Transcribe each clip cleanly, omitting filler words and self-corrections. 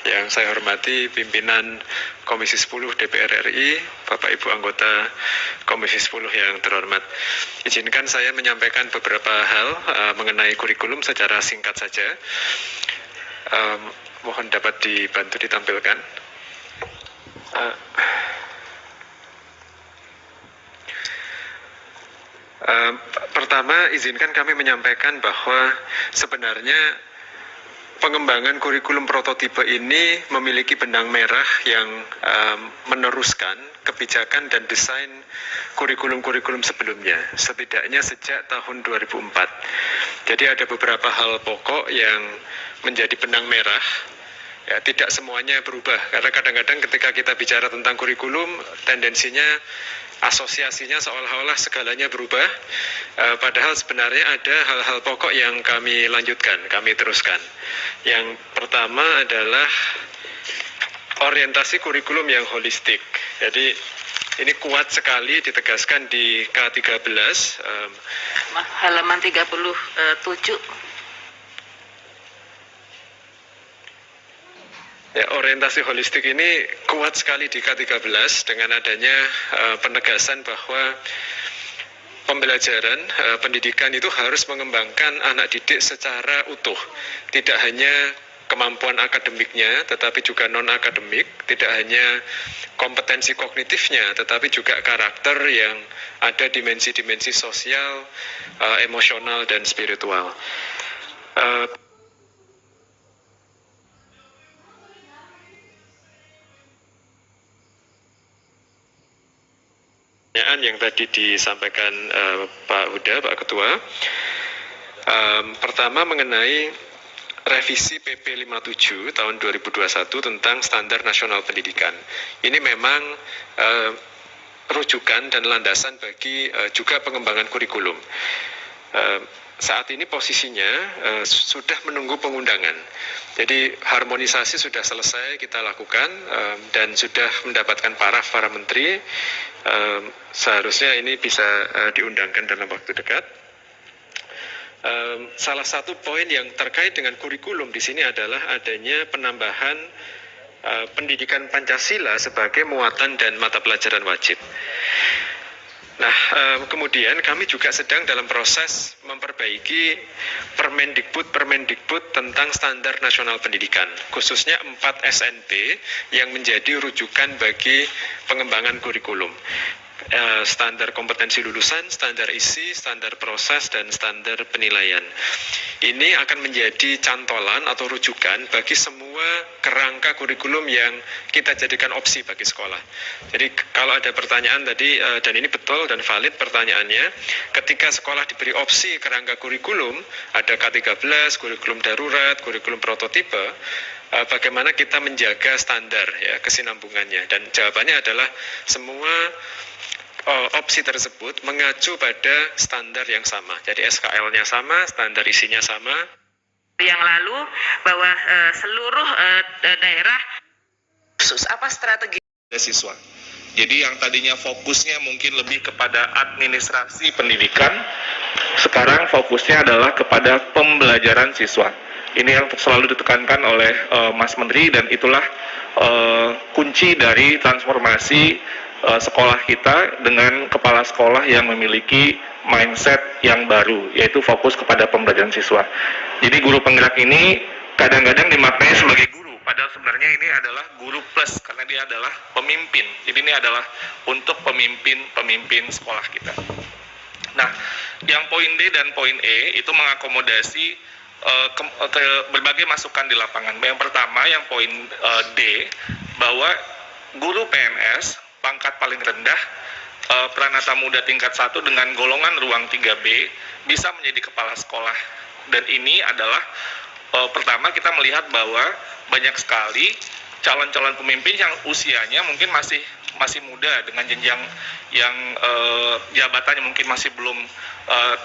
yang saya hormati pimpinan Komisi 10 DPR RI, Bapak Ibu anggota Komisi 10 yang terhormat. Izinkan saya menyampaikan beberapa hal mengenai kurikulum secara singkat saja. Mohon dapat dibantu ditampilkan. Pertama, izinkan kami menyampaikan bahwa sebenarnya pengembangan kurikulum prototipe ini memiliki benang merah yang meneruskan kebijakan dan desain kurikulum-kurikulum sebelumnya, setidaknya sejak tahun 2004. Jadi ada beberapa hal pokok yang menjadi benang merah. Ya, tidak semuanya berubah, karena kadang-kadang ketika kita bicara tentang kurikulum, tendensinya asosiasinya seolah-olah segalanya berubah, padahal sebenarnya ada hal-hal pokok yang kami lanjutkan, kami teruskan. Yang pertama adalah orientasi kurikulum yang holistik. Jadi ini kuat sekali ditegaskan di K13, halaman 37. Ya, orientasi holistik ini kuat sekali di K13 dengan adanya penegasan bahwa pembelajaran pendidikan itu harus mengembangkan anak didik secara utuh, tidak hanya kemampuan akademiknya tetapi juga non-akademik, tidak hanya kompetensi kognitifnya tetapi juga karakter yang ada dimensi-dimensi sosial, emosional dan spiritual. Yang tadi disampaikan Pak Huda, Pak Ketua, pertama mengenai revisi PP 57 tahun 2021 tentang Standar Nasional Pendidikan. Ini memang rujukan dan landasan bagi juga pengembangan kurikulum. Saat ini posisinya sudah menunggu pengundangan. Jadi harmonisasi sudah selesai kita lakukan dan sudah mendapatkan paraf para menteri. Seharusnya ini bisa diundangkan dalam waktu dekat. Salah satu poin yang terkait dengan kurikulum di sini adalah adanya penambahan pendidikan Pancasila sebagai muatan dan mata pelajaran wajib. Nah, kemudian kami juga sedang dalam proses memperbaiki Permendikbud tentang Standar Nasional Pendidikan, khususnya 4 SNP yang menjadi rujukan bagi pengembangan kurikulum. Standar kompetensi lulusan, standar isi, standar proses, dan standar penilaian. Ini akan menjadi cantolan atau rujukan bagi semua kerangka kurikulum yang kita jadikan opsi bagi sekolah. Jadi kalau ada pertanyaan tadi, dan ini betul dan valid pertanyaannya, ketika sekolah diberi opsi kerangka kurikulum, ada K13, kurikulum darurat, kurikulum prototipe, bagaimana kita menjaga standar ya, kesinambungannya. Dan jawabannya adalah semua opsi tersebut mengacu pada standar yang sama. Jadi SKL-nya sama, standar isinya sama. Yang lalu bahwa seluruh daerah khusus apa strategi siswa. Jadi yang tadinya fokusnya mungkin lebih kepada administrasi pendidikan, sekarang fokusnya adalah kepada pembelajaran siswa. Ini yang selalu ditekankan oleh Mas Menteri, dan itulah kunci dari transformasi sekolah kita dengan kepala sekolah yang memiliki mindset yang baru, yaitu fokus kepada pembelajaran siswa. Jadi guru penggerak ini kadang-kadang dimaknai sebagai guru, padahal sebenarnya ini adalah guru plus, karena dia adalah pemimpin. Jadi ini adalah untuk pemimpin sekolah kita. Nah, yang poin D dan poin E itu mengakomodasi ke berbagai masukan di lapangan. Yang pertama, yang poin D, bahwa guru PNS pangkat paling rendah, Pranata Muda tingkat 1 dengan golongan ruang 3B bisa menjadi kepala sekolah. Dan ini adalah pertama kita melihat bahwa banyak sekali calon-calon pemimpin yang usianya mungkin masih muda dengan jenjang yang jabatannya mungkin masih belum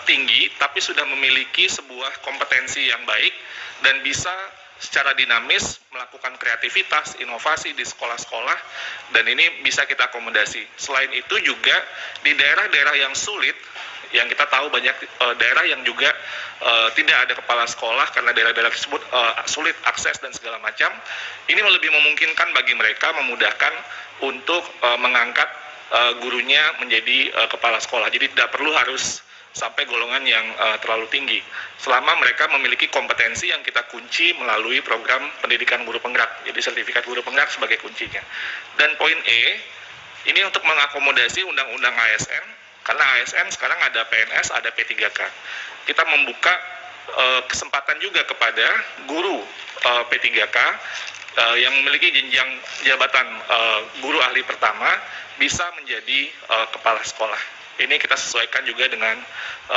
tinggi, tapi sudah memiliki sebuah kompetensi yang baik dan bisa secara dinamis melakukan kreativitas, inovasi di sekolah-sekolah, dan ini bisa kita akomodasi. Selain itu juga di daerah-daerah yang sulit, yang kita tahu banyak daerah yang juga tidak ada kepala sekolah karena daerah-daerah tersebut sulit akses dan segala macam. Ini lebih memungkinkan bagi mereka, memudahkan untuk mengangkat gurunya menjadi kepala sekolah. Jadi tidak perlu harus sampai golongan yang terlalu tinggi. Selama mereka memiliki kompetensi yang kita kunci melalui program pendidikan guru penggerak. Jadi sertifikat guru penggerak sebagai kuncinya. Dan poin E, ini untuk mengakomodasi undang-undang ASN, karena ASN sekarang ada PNS, ada P3K. Kita membuka kesempatan juga kepada guru P3K yang memiliki jenjang jabatan guru ahli pertama bisa menjadi kepala sekolah. Ini kita sesuaikan juga dengan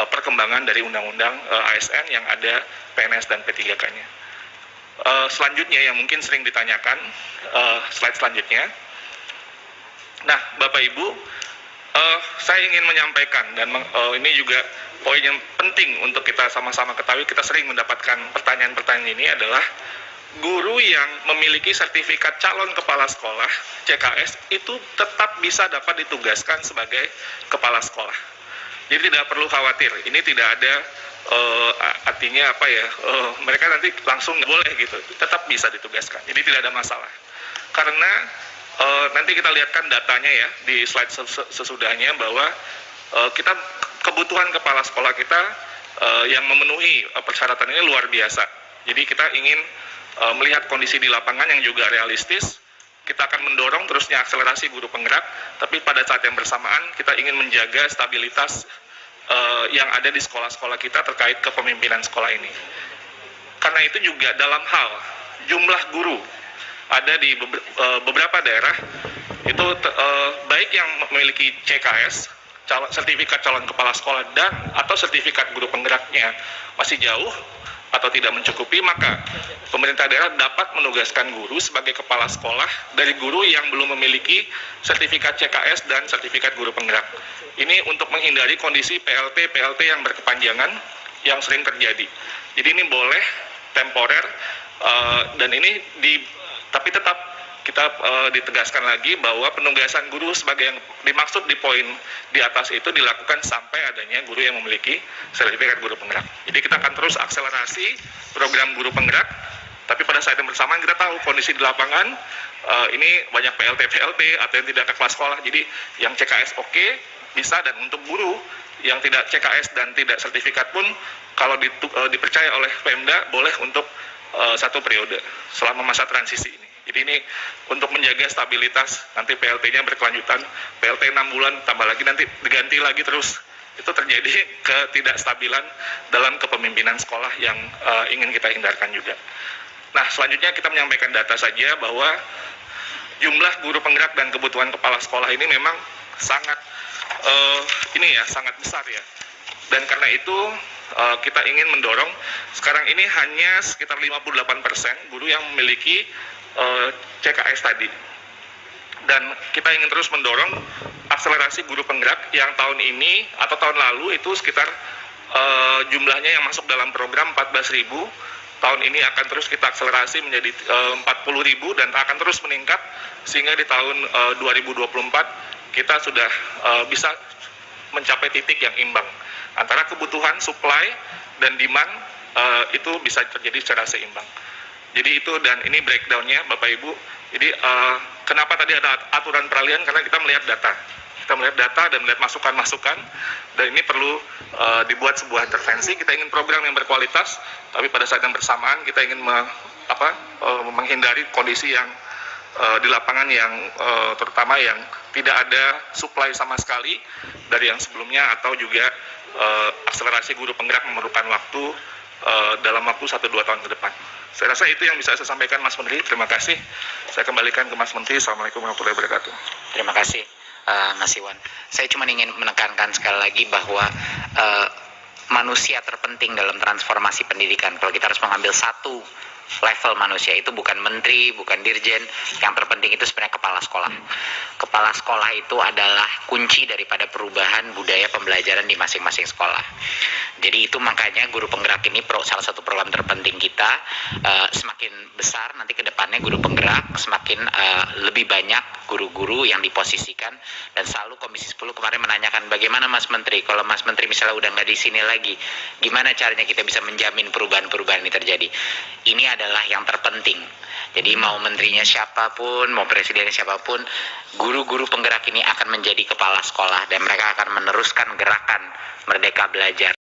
perkembangan dari undang-undang ASN yang ada PNS dan P3K-nya. Selanjutnya yang mungkin sering ditanyakan, slide selanjutnya. Nah, Bapak Ibu, saya ingin menyampaikan dan ini juga poin yang penting untuk kita sama-sama ketahui. Kita sering mendapatkan pertanyaan-pertanyaan ini adalah guru yang memiliki sertifikat calon kepala sekolah CKS itu tetap bisa dapat ditugaskan sebagai kepala sekolah. Jadi tidak perlu khawatir. Ini tidak ada artinya apa ya? Mereka nanti langsung boleh gitu. Tetap bisa ditugaskan. Jadi tidak ada masalah. Karena nanti kita lihatkan datanya ya di slide sesudahnya bahwa kita kebutuhan kepala sekolah kita yang memenuhi persyaratan ini luar biasa. Jadi kita ingin melihat kondisi di lapangan yang juga realistis. Kita akan mendorong terusnya akselerasi guru penggerak, tapi pada saat yang bersamaan kita ingin menjaga stabilitas yang ada di sekolah-sekolah kita terkait kepemimpinan sekolah ini. Karena itu juga dalam hal jumlah guru ada di beberapa daerah itu baik yang memiliki CKS, sertifikat calon kepala sekolah, dan atau sertifikat guru penggeraknya masih jauh atau tidak mencukupi, maka pemerintah daerah dapat menugaskan guru sebagai kepala sekolah dari guru yang belum memiliki sertifikat CKS dan sertifikat guru penggerak. Ini untuk menghindari kondisi PLT yang berkepanjangan yang sering terjadi. Jadi ini boleh temporer dan ini tapi tetap kita ditegaskan lagi bahwa penugasan guru sebagai yang dimaksud di poin di atas itu dilakukan sampai adanya guru yang memiliki sertifikat guru penggerak. Jadi kita akan terus akselerasi program guru penggerak, tapi pada saat yang bersamaan kita tahu kondisi di lapangan ini banyak PLT atau yang tidak ke kelas sekolah. Jadi yang CKS oke, bisa, dan untuk guru yang tidak CKS dan tidak sertifikat pun kalau dipercaya oleh Pemda boleh untuk 1 periode selama masa transisi ini. Jadi ini untuk menjaga stabilitas, nanti PLT-nya berkelanjutan, PLT 6 bulan, tambah lagi nanti diganti lagi terus. Itu terjadi ketidakstabilan dalam kepemimpinan sekolah yang ingin kita hindarkan juga. Nah, selanjutnya kita menyampaikan data saja bahwa jumlah guru penggerak dan kebutuhan kepala sekolah ini memang sangat sangat besar ya. Dan karena itu kita ingin mendorong, sekarang ini hanya sekitar 58% guru yang memiliki CKS tadi. Dan kita ingin terus mendorong akselerasi guru penggerak yang tahun ini atau tahun lalu itu sekitar jumlahnya yang masuk dalam program 14.000. Tahun ini akan terus kita akselerasi menjadi 40.000 dan akan terus meningkat sehingga di tahun 2024 kita sudah bisa mencapai titik yang imbang antara kebutuhan supply dan demand itu bisa terjadi secara seimbang. Jadi itu, dan ini breakdown-nya Bapak Ibu. Jadi kenapa tadi ada aturan peralihan, karena kita melihat data. Kita melihat data dan melihat masukan-masukan, dan ini perlu dibuat sebuah intervensi. Kita ingin program yang berkualitas, tapi pada saat yang bersamaan kita ingin menghindari kondisi yang di lapangan yang terutama yang tidak ada supply sama sekali dari yang sebelumnya, atau juga akselerasi guru penggerak memerlukan waktu dalam waktu 1-2 tahun ke depan. Saya rasa itu yang bisa saya sampaikan, Mas Menteri. Terima kasih. Saya kembalikan ke Mas Menteri. Assalamualaikum warahmatullahi wabarakatuh. Terima kasih, Mas Iwan. Saya cuma ingin menekankan sekali lagi bahwa manusia terpenting dalam transformasi pendidikan. Kalau kita harus mengambil satu level manusia, itu bukan menteri, bukan dirjen. Yang terpenting itu sebenarnya kepala sekolah. Kepala sekolah itu adalah kunci daripada perubahan budaya pembelajaran di masing-masing sekolah. Jadi itu makanya guru penggerak ini salah satu program terpenting kita. Semakin besar nanti ke depannya guru penggerak, semakin lebih banyak guru-guru yang diposisikan. Dan selalu Komisi 10 kemarin menanyakan, bagaimana Mas Menteri, kalau Mas Menteri misalnya udah nggak di sini lagi, gimana caranya kita bisa menjamin perubahan-perubahan ini terjadi. Ini adalah yang terpenting. Jadi mau menterinya siapapun, mau presidennya siapapun, guru-guru penggerak ini akan menjadi kepala sekolah dan mereka akan meneruskan gerakan Merdeka Belajar.